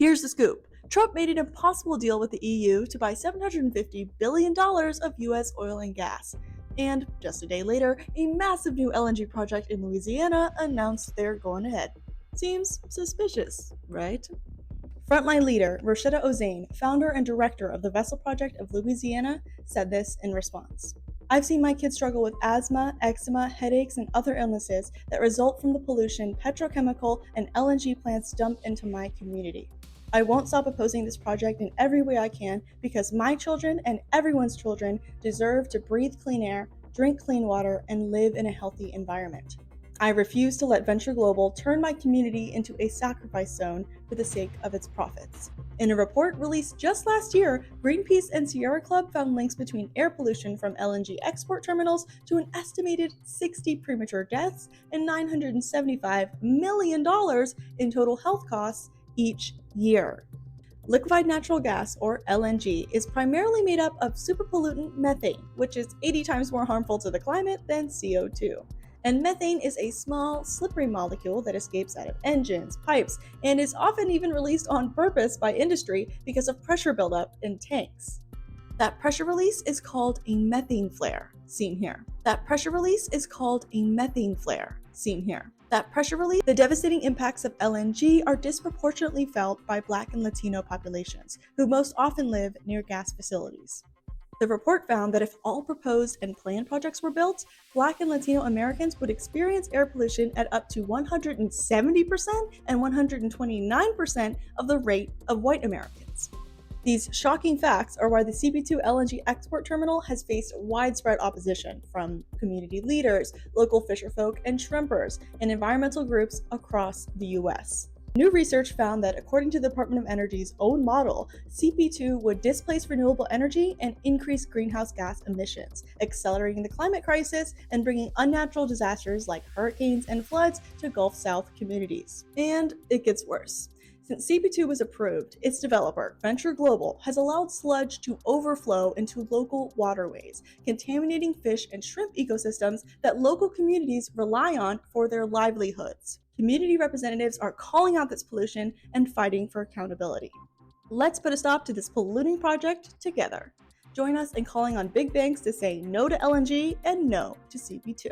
Here's the scoop. Trump made an impossible deal with the EU to buy $750 billion of US oil and gas. And just a day later, a massive new LNG project in Louisiana announced they're going ahead. Seems suspicious, right? Frontline leader Rashida Ozain, founder and director of the Vessel Project of Louisiana, said this in response. I've seen my kids struggle with asthma, eczema, headaches, and other illnesses that result from the pollution petrochemical and LNG plants dump into my community. I won't stop opposing this project in every way I can because my children and everyone's children deserve to breathe clean air, drink clean water, and live in a healthy environment. I refuse to let Venture Global turn my community into a sacrifice zone for the sake of its profits. In a report released just last year, Greenpeace and Sierra Club found links between air pollution from LNG export terminals to an estimated 60 premature deaths and $975 million in total health costs each year. Liquefied natural gas, or LNG, is primarily made up of superpollutant methane, which is 80 times more harmful to the climate than CO2. And methane is a small, slippery molecule that escapes out of engines, pipes, and is often even released on purpose by industry because of pressure buildup in tanks. That pressure release is called a methane flare, seen here. The devastating impacts of LNG are disproportionately felt by Black and Latino populations, who most often live near gas facilities. The report found that if all proposed and planned projects were built, Black and Latino Americans would experience air pollution at up to 170% and 129% of the rate of white Americans. These shocking facts are why the CP2 LNG export terminal has faced widespread opposition from community leaders, local fisherfolk and shrimpers, and environmental groups across the US. New research found that according to the Department of Energy's own model, CP2 would displace renewable energy and increase greenhouse gas emissions, accelerating the climate crisis and bringing unnatural disasters like hurricanes and floods to Gulf South communities. And it gets worse. Since CP2 was approved, its developer, Venture Global, has allowed sludge to overflow into local waterways, contaminating fish and shrimp ecosystems that local communities rely on for their livelihoods. Community representatives are calling out this pollution and fighting for accountability. Let's put a stop to this polluting project together. Join us in calling on big banks to say no to LNG and no to CP2.